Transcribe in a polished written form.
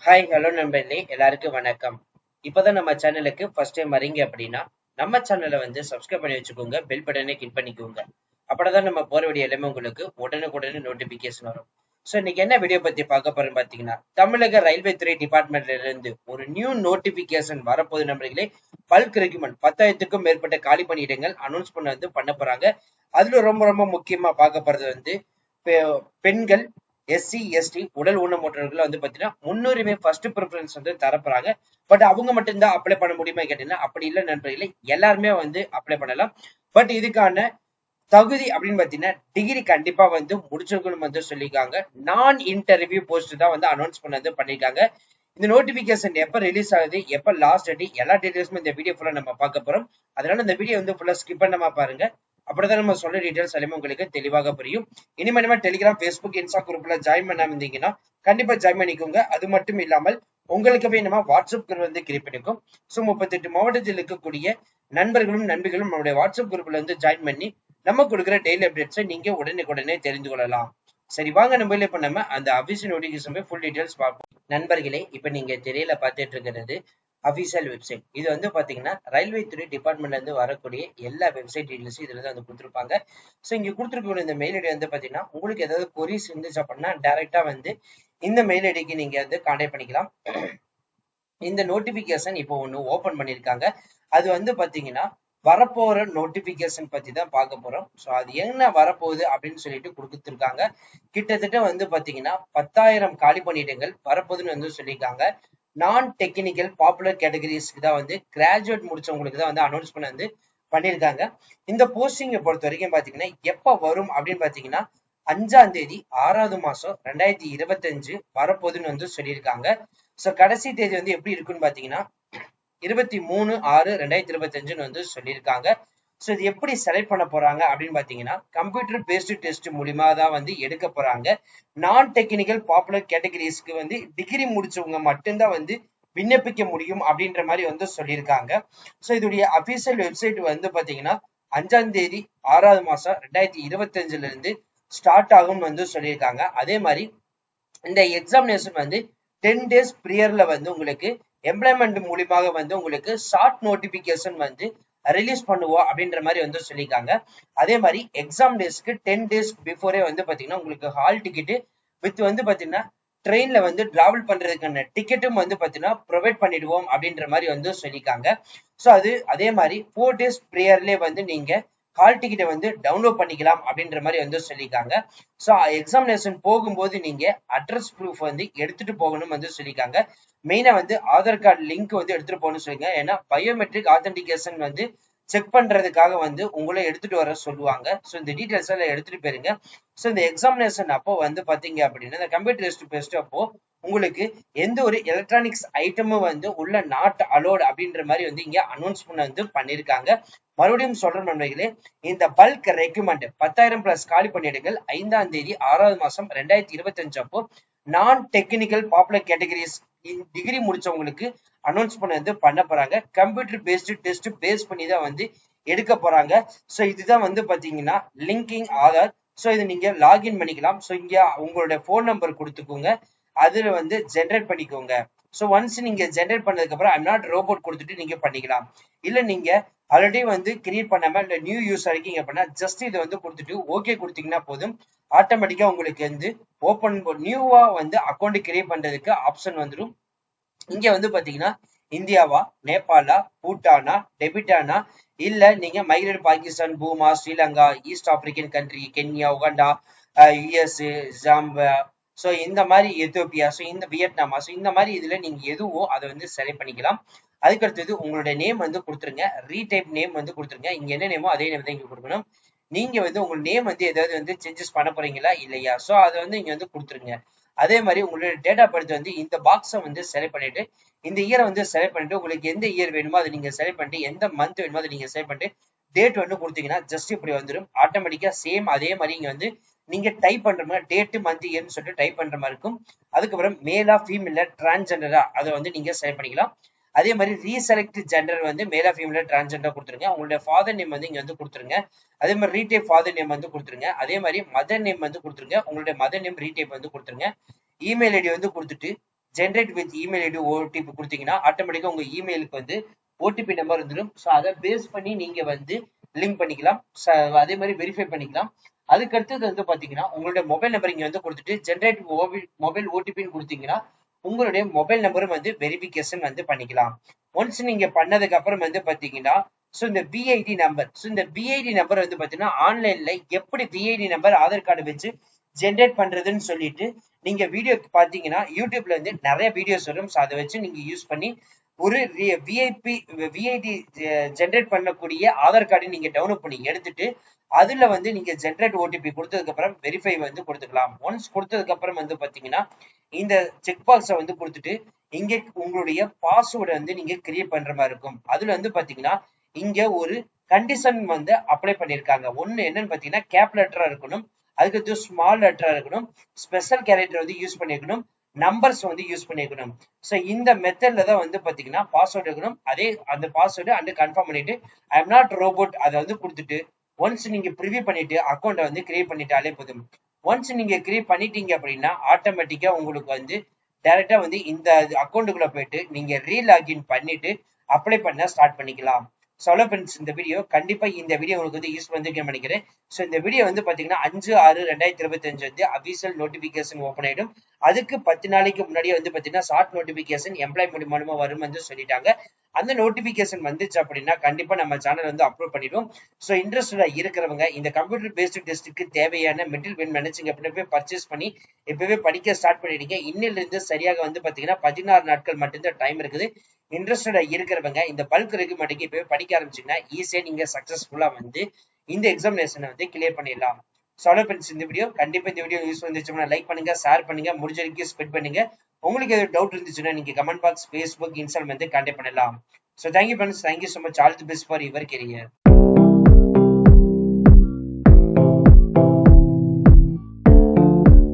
Hi hello நண்பர்களே, எல்லாருக்கும் வணக்கம். இப்பதான் நம்ம சேனலுக்கு ஃபர்ஸ்ட் டைம் வரீங்க அப்படின்னா நம்ம சேனலை வந்து சப்ஸ்கிரைப் பண்ணி வச்சுக்கோங்க, பெல் பட்டனை கிளிக் பண்ணிக்கோங்க. அப்படிதான் நம்ம போற வீடியோ எல்லாமே உங்களுக்கு உடனுக்குடனே நோட்டிபிகேஷன் வரும். ஸோ இன்னைக்கு என்ன வீடியோ பத்தி பார்க்க போறோம்னு பாத்தீங்கன்னா, தமிழக ரயில்வே துறை டிபார்ட்மெண்ட்ல இருந்து ஒரு நியூ நோட்டிபிகேஷன் வரப்போகுது நண்பர்களே. பல்க் ரெக்ரூட்மெண்ட் 10,000க்கும் மேற்பட்ட காலி பணியிடங்கள் அனௌன்ஸ் பண்ண போறாங்க. அதுல ரொம்ப ரொம்ப முக்கியமா பார்க்க போறது வந்து பெண்கள், எஸ்சி எஸ்டி உடல் ஊனமுற்றவர்கள் வந்து பாத்தீங்கன்னா முன்னுரிமை ஃபர்ஸ்ட் ப்ரிஃபரன்ஸ் வந்து தரப்போறாங்க. பட் அவங்க மட்டும்தான் அப்ளை பண்ண முடியுமா கேட்டீங்கன்னா அப்படி இல்லை நண்பர்களே, எல்லாருமே வந்து அப்ளை பண்ணலாம். பட் இதுக்கான தகுதி அப்படின்னு பாத்தீங்கன்னா டிகிரி கண்டிப்பா வந்து முடிச்சவங்களும் வந்து சொல்லியிருக்காங்க. நான் இன்டர்வியூ போஸ்ட் தான் வந்து அனௌன்ஸ் பண்ணிருக்காங்க. இந்த நோட்டிபிகேஷன் எப்ப ரிலீஸ் ஆகுது, எப்ப லாஸ்ட் டேட், எல்லா டீடைல்ஸுமே இந்த வீடியோ ஃபுல்லா நம்ம பார்க்க போறோம். அதனால இந்த வீடியோ வந்து ஃபுல்லா ஸ்கிப் பண்ணாம பாருங்க. அப்படிதான் நம்ம சொல்ல டீடைல்ஸ் எல்லாமே உங்களுக்கு தெளிவாக புரியும். இனிமே டெலிகிராம், ஃபேஸ்புக், இன்ஸ்டா குரூப்ல ஜாயின் பண்ணாம இருந்தீங்கன்னா கண்டிப்பா ஜாயின் பண்ணிக்கோங்க. அது மட்டும் இல்லாமல் உங்களுக்கு நம்ம வாட்ஸ்அப் குரூப் வந்து கிரியேட் பண்ணிக்கும். ஸோ 38 மாவட்டத்தில் இருக்கக்கூடிய நண்பர்களும் நண்பிகளும் நம்மளுடைய வாட்ஸ்அப் குரூப்ல வந்து ஜாயின் பண்ணி நம்ம கொடுக்குற டெய்லி அப்டேட்ஸை நீங்க உடனே தெரிந்து கொள்ளலாம். சரி வாங்க நம்ம இப்ப நம்ம அந்த அபிஷியல் நோட்டிபிகேஷன் ஃபுல் டீடைல்ஸ் பார்ப்போம். நண்பர்களே, இப்ப நீங்க திரையில பார்த்துட்டு இருக்கிறது அபிஷியல் வெப்சைட். இது வந்து பாத்தீங்கன்னா ரயில்வே துறை டிபார்ட்மெண்ட்ல இருந்து வரக்கூடிய எல்லா வெப்சைட் டீடைல்ஸும் இதுல தான் வந்து கொடுத்துருப்பாங்க. ஸோ இங்க கொடுத்துருக்க இந்த மெயில் ஐடி வந்து பாத்தீங்கன்னா உங்களுக்கு ஏதாவது கொரிஸ் இருந்துச்சு அப்படின்னா டைரக்டா வந்து இந்த மெயில் ஐடிக்கு நீங்க வந்து கான்டாக்ட் பண்ணிக்கலாம். இந்த நோட்டிபிகேஷன் இப்போ ஒண்ணு ஓபன் பண்ணிருக்காங்க. அது வந்து பாத்தீங்கன்னா வரப்போற நோட்டிபிகேஷன் பத்தி தான் பார்க்க போறோம். ஸோ அது என்ன வரப்போகுது அப்படின்னு சொல்லிட்டு கொடுத்துருக்காங்க. கிட்டத்தட்ட வந்து பாத்தீங்கன்னா 10,000 காலி பணியிடங்கள் வரப்போகுதுன்னு வந்து சொல்லியிருக்காங்க. நான் டெக்னிக்கல் பாப்புலர் கேட்டகரிஸ்க்கு தான் வந்து கிராஜுவேட் முடிச்சவங்களுக்கு தான் வந்து அனௌன்ஸ் வந்து பண்ணியிருக்காங்க. இந்த போஸ்டிங்கை பொறுத்த வரைக்கும் பாத்தீங்கன்னா எப்ப வரும் அப்படின்னு பாத்தீங்கன்னா 5ஆம் தேதி 6வது மாசம் 2025 வரப்போகுதுன்னு வந்து சொல்லியிருக்காங்க. ஸோ கடைசி தேதி வந்து எப்படி இருக்குன்னு பாத்தீங்கன்னா 23/6/2025 வந்து சொல்லியிருக்காங்க. ஸோ இது எப்படி செலக்ட் பண்ண போறாங்க அப்படின்னு பாத்தீங்கன்னா கம்ப்யூட்டர் பேஸ்டு டெஸ்ட் மூலியமா தான் வந்து எடுக்க போறாங்க. நான் டெக்னிக்கல் பாப்புலர் கேட்டகரிஸ்க்கு வந்து டிகிரி முடிச்சவங்க மட்டும்தான் வந்து விண்ணப்பிக்க முடியும் அப்படின்ற மாதிரி வந்து சொல்லியிருக்காங்க. ஸோ இதோடைய அபிஷியல் வெப்சைட் வந்து பாத்தீங்கன்னா 5ஆம் தேதி 6வது மாசம் 2025 இருந்து ஸ்டார்ட் ஆகும்னு வந்து சொல்லியிருக்காங்க. அதே மாதிரி இந்த எக்ஸாமினேஷன் வந்து 10 days ப்ரியர்ல வந்து உங்களுக்கு எம்ப்ளாய்மெண்ட் மூலியமாக வந்து உங்களுக்கு ஷார்ட் நோட்டிபிகேஷன் வந்து ரிலீஸ் பண்ணுவோம் அப்படின்ற மாதிரி வந்து சொல்லியிருக்காங்க. அதே மாதிரி எக்ஸாம் டேஸ்க்கு 10 days பிஃபோரே வந்து பாத்தீங்கன்னா உங்களுக்கு ஹால் டிக்கெட் வித் வந்து பாத்தீங்கன்னா ட்ரெயின்ல வந்து டிராவல் பண்றதுக்கான டிக்கெட்டும் வந்து பாத்தீங்கன்னா ப்ரொவைட் பண்ணிடுவோம் அப்படின்ற மாதிரி வந்து சொல்லியிருக்காங்க. ஸோ அதே மாதிரி 4 days ப்ரியர்லேயே வந்து நீங்க ஹால் டிக்கெட்டை வந்து டவுன்லோட் பண்ணிக்கலாம் அப்படின்ற மாதிரி வந்து சொல்லியிருக்காங்க. ஸோ எக்ஸாமினேஷன் போகும்போது நீங்க அட்ரஸ் ப்ரூஃப் வந்து எடுத்துட்டு போகணும் வந்து சொல்லியிருக்காங்க. மெயினா வந்து ஆதார் கார்டு லிங்க் வந்து எடுத்துட்டு போகணும்னு சொல்லியிருக்காங்க. ஏன்னா பயோமெட்ரிக் ஆத்தென்டிகேஷன் வந்து செக் பண்றதுக்காக வந்து உங்களை எடுத்துட்டு வர சொல்லுவாங்க. ஸோ இந்த டீடைல்ஸ் எல்லாம் எடுத்துட்டு போயிருங்க. ஸோ இந்த எக்ஸாமினேஷன் அப்போ வந்து பாத்தீங்க அப்படின்னா இந்த கம்ப்யூட்டர் டெஸ்ட் அப்போ உங்களுக்கு எந்த ஒரு எலக்ட்ரானிக்ஸ் ஐட்டமும் வந்து உள்ள நாட் அலோட் அப்படின்ற மாதிரி வந்து இங்க அனௌன்ஸ் வந்து பண்ணிருக்காங்க. மறுபடியும் சொல்ற நண்பர்களே, இந்த பல்க் ரெக்ரூட்மெண்ட் 10,000+ காலி பணியிடங்கள் 5ஆம் தேதி 6வது மாசம் 2025 அப்போ நான் டெக்னிக்கல் பாப்புலர் கேட்டகரிஸ் டிகிரி முடிச்சவங்களுக்கு அனௌன்ஸ் பண்ண போறாங்க. கம்ப்யூட்டர் பேஸ்டு டெஸ்ட் பேஸ் பண்ணி தான் வந்து எடுக்க போறாங்க. ஸோ இதுதான் வந்து பாத்தீங்கன்னா லிங்கிங் ஆதார். ஸோ இதை நீங்க லாகின் பண்ணிக்கலாம். ஸோ இங்க உங்களுடைய போன் நம்பர் கொடுத்துக்கோங்க, அதுல வந்து ஜென்ரேட் பண்ணிக்கோங்க. ஸோ ஒன்ஸ் நீங்க ஜென்ரேட் பண்ணதுக்கு அப்புறம் ஐம் நாட் ரோபோட் கொடுத்துட்டு நீங்க பண்ணிக்கலாம். இல்ல நீங்க ஆல்ரெடி வந்து கிரியேட் பண்ணாம இல்ல நியூ யூஸ் இருக்கீங்க அப்படின்னா ஜஸ்ட் இதை வந்து கொடுத்துட்டு ஓகே கொடுத்தீங்கன்னா போதும். ஆட்டோமேட்டிக்கா உங்களுக்கு வந்து ஓபன் நியூவா வந்து அக்கௌண்ட் கிரியேட் பண்றதுக்கு ஆப்ஷன் வந்துடும். இங்க வந்து பாத்தீங்கன்னா இந்தியாவா, நேபாளா, பூட்டானா, டெபிட்டானா, இல்ல நீங்க மைக்ரேட் பாகிஸ்தான், பூமா, Sri Lanka, east African country, Kenya, Uganda, US, Zambia, so இந்த மாதிரி எத்தியோப்பியா, ஸோ இந்த வியட்நாமா, ஸோ இந்த மாதிரி இதுல நீங்க எதுவோ அதை வந்து செலக்ட் பண்ணிக்கலாம். அதுக்கு அடுத்தது உங்களுடைய நேம் வந்து கொடுத்துருங்க, ரீடைப் நேம் வந்து கொடுத்துருங்க. இங்க என்ன நேமோ அதே நேம் தான் இங்க கொடுக்கணும். நீங்க வந்து உங்க நேம் வந்து ஏதாவது வந்து சேஞ்சஸ் பண்ண போறீங்களா இல்லையா, ஸோ அதை வந்து இங்க வந்து கொடுத்துருங்க. அதே மாதிரி உங்களுடைய டேட் ஆஃப் பர்த் வந்து இந்த பாக்ஸை வந்து செலக்ட் பண்ணிட்டு இந்த இயரை வந்து செலக்ட் பண்ணிட்டு உங்களுக்கு எந்த இயர் வேணுமோ அதை நீங்க செலக்ட் பண்ணிட்டு எந்த மந்த் வேணுமோ அதை நீங்க செலக்ட் பண்ணிட்டு டேட் வந்து கொடுத்தீங்கன்னா ஜஸ்ட் இப்படி வந்துடும். ஆட்டோமேட்டிக்கா சேம் அதே மாதிரி இங்க வந்து நீங்க டைப் பண்ற மாதிரி டேட் மந்த் இயர்னு சொல்லிட்டு டைப் பண்ற மாதிரி இருக்கும். அதுக்கப்புறம் மேலா ஃபீமேலா டிரான்ஸ்ஜெண்டரா அதை வந்து நீங்க செலக்ட் பண்ணிக்கலாம். அதே மாதிரி ரீசெலக்ட் ஜெண்டர் வந்து மேலா ஃபீமேலா டிரான்ஸ்ஜெண்டரா கொடுத்துருங்க. உங்களுடைய ஃபாதர் நேம் வந்து இங்க வந்து கொடுத்துருங்க. அதே மாதிரி ரீடைப் ஃபாதர் நேம் வந்து கொடுத்துருங்க. அதே மாதிரி மதர் நேம் வந்து கொடுத்துருங்க. உங்களுடைய மதர் நேம் ரீடைப் வந்து கொடுத்துருங்க. இமெயில் ஐடி வந்து கொடுத்துட்டு generate with email ID OTP கொடுத்தீங்கன்னா ஆட்டோமேட்டிக்கா உங்க இமெயிலுக்கு வந்து ஓடிபி நம்பர் வந்துடும். ஸோ அதை பேஸ் பண்ணி நீங்க வந்து லிங்க் பண்ணிக்கலாம், அதே மாதிரி வெரிஃபை பண்ணிக்கலாம். அதுக்கு அடுத்தது வந்து பாத்தீங்கன்னா உங்களுடைய மொபைல் நம்பர் இங்க வந்து கொடுத்துட்டு ஜென்ரேட் மொபைல் ஓடிபின்னு கொடுத்தீங்கன்னா உங்களுடைய மொபைல் நம்பரும் வந்து வெரிஃபிகேஷன் வந்து பண்ணிக்கலாம். ஒன்ஸ் நீங்க பண்ணதுக்கு அப்புறம் வந்து பாத்தீங்கன்னா இந்த பிஐடி நம்பர், இந்த பிஐடி நம்பர் வந்து பாத்தீங்கன்னா ஆன்லைன்ல எப்படி பிஐடி நம்பர் ஆதார் கார்டு வச்சு ஜென்ரேட் பண்றதுன்னு சொல்லிட்டு நீங்க வீடியோ பாத்தீங்கன்னா யூடியூப்ல வந்து நிறைய வீடியோஸ் வரும். ஸோ அதை வச்சு நீங்க யூஸ் பண்ணி ஒரு விஐடி ஜென்ரேட் பண்ணக்கூடிய ஆதார் கார்டு நீங்க டவுன்லோட் பண்ணி எடுத்துட்டு அதுல வந்து நீங்க ஜென்ரேட் ஓடிபி கொடுத்ததுக்கு அப்புறம் வெரிஃபை வந்து கொடுத்துக்கலாம். ஒன்ஸ் கொடுத்ததுக்கு அப்புறம் வந்து பாத்தீங்கன்னா இந்த செக் பாக்ஸை வந்து கொடுத்துட்டு இங்க உங்களுடைய பாஸ்வேர்டை வந்து நீங்க கிரியேட் பண்ற மாதிரி இருக்கும். அதுல வந்து பாத்தீங்கன்னா இங்க ஒரு கண்டிஷன் வந்து அப்ளை பண்ணிருக்காங்க. ஒண்ணு என்னன்னு பாத்தீங்கன்னா கேப் லெட்டரா இருக்கணும், அதுக்கு ஸ்மால் லெட்டரா இருக்கணும், ஸ்பெஷல் கேரக்டர் வந்து யூஸ் பண்ணிருக்கணும், நம்பர்ஸ் வந்து யூஸ் பண்ணிருக்கணும். ஸோ இந்த மெத்தட்ல தான் வந்து பாத்தீங்கன்னா பாஸ்வேர்டு இருக்கணும். அதே அந்த பாஸ்வேர்டு அண்ட் கன்ஃபார்ம் பண்ணிட்டு ஐ எம் நாட் ரோபோட் அதை வந்து கொடுத்துட்டு ஒன்ஸ் நீங்க ப்ரிவியூ பண்ணிட்டு அக்கௌண்ட்டை வந்து கிரியேட் பண்ணிட்டாலே போதும். ஒன்ஸ் நீங்க கிரியேட் பண்ணிட்டீங்க அப்படின்னா ஆட்டோமேட்டிக்கா உங்களுக்கு வந்து டைரக்டா வந்து இந்த அக்கௌண்ட்டுக்குள்ள போயிட்டு நீங்க ரீலாகின் பண்ணிட்டு அப்ளை பண்ண ஸ்டார்ட் பண்ணிக்கலாம். சொல்ல ஃப்ரெண்ட்ஸ், இந்த வீடியோ கண்டிப்பா இந்த வீடியோ உங்களுக்கு வந்து யூஸ் பண்ணிருக்கேன் நினைக்கிறேன். ஸோ இந்த வீடியோ வந்து பாத்தீங்கன்னா 5/6/2025 வந்து அபிஷியல் நோட்டிபிகேஷன் ஓப்பன் ஆயிடும். அதுக்கு 10 நாளைக்கு முன்னாடியே வந்து பாத்தீங்கன்னா ஷார்ட் நோட்டிபிகேஷன் எம்ப்ளாய் மூலமா வரும் வந்து சொல்லிட்டாங்க. அந்த நோட்டிபிகேஷன் வந்துச்சு அப்படின்னா கண்டிப்பா நம்ம சேனல் வந்து அப்லோட் பண்ணிடுவோம். ஸோ இன்ட்ரெஸ்டா இருக்கிறவங்க இந்த கம்ப்யூட்டர் பேஸ்டு டெஸ்ட்டுக்கு தேவையான மெட்டீரியல் வேணும் நினைச்சீங்க அப்படின்னு போய் பர்ச்சேஸ் பண்ணி இப்பவே படிக்க ஸ்டார்ட் பண்ணிடுங்க. இன்னில இருந்து சரியாக வந்து பாத்தீங்கன்னா 16 நாட்கள் மட்டும்தான் டைம் இருக்குது. இன்ட்ரெஸ்டடா இருக்கிறவங்க இந்த பல்க் ரெக்ரூட்மெண்ட்க்கு இப்பவே படிக்க ஆரம்பிச்சீங்கன்னா ஈஸியா நீங்க சக்சஸ்ஃபுல்லா வந்து இந்த எக்ஸாமினேஷனை வந்து கிளியர் பண்ணிடலாம். சாலோ ஃப்ரெண்ட்ஸ், இந்த வீடியோ கண்டிப்பா இந்த வீடியோ யூஸ் வந்துச்சுன்னா லைக் பண்ணுங்க, ஷேர் பண்ணுங்க, முடிஞ்ச வரைக்கும் ஸ்ப்ரெட் பண்ணுங்க. உங்களுக்கு எதாவது டவுட் இருந்துச்சுன்னா நீங்க கமெண்ட் பாக்ஸ், ஃபேஸ்புக், இன்ஸ்டால் வந்து கான்டாக்ட் பண்ணலாம். So thank you friends, thank you so much, all the best for your career.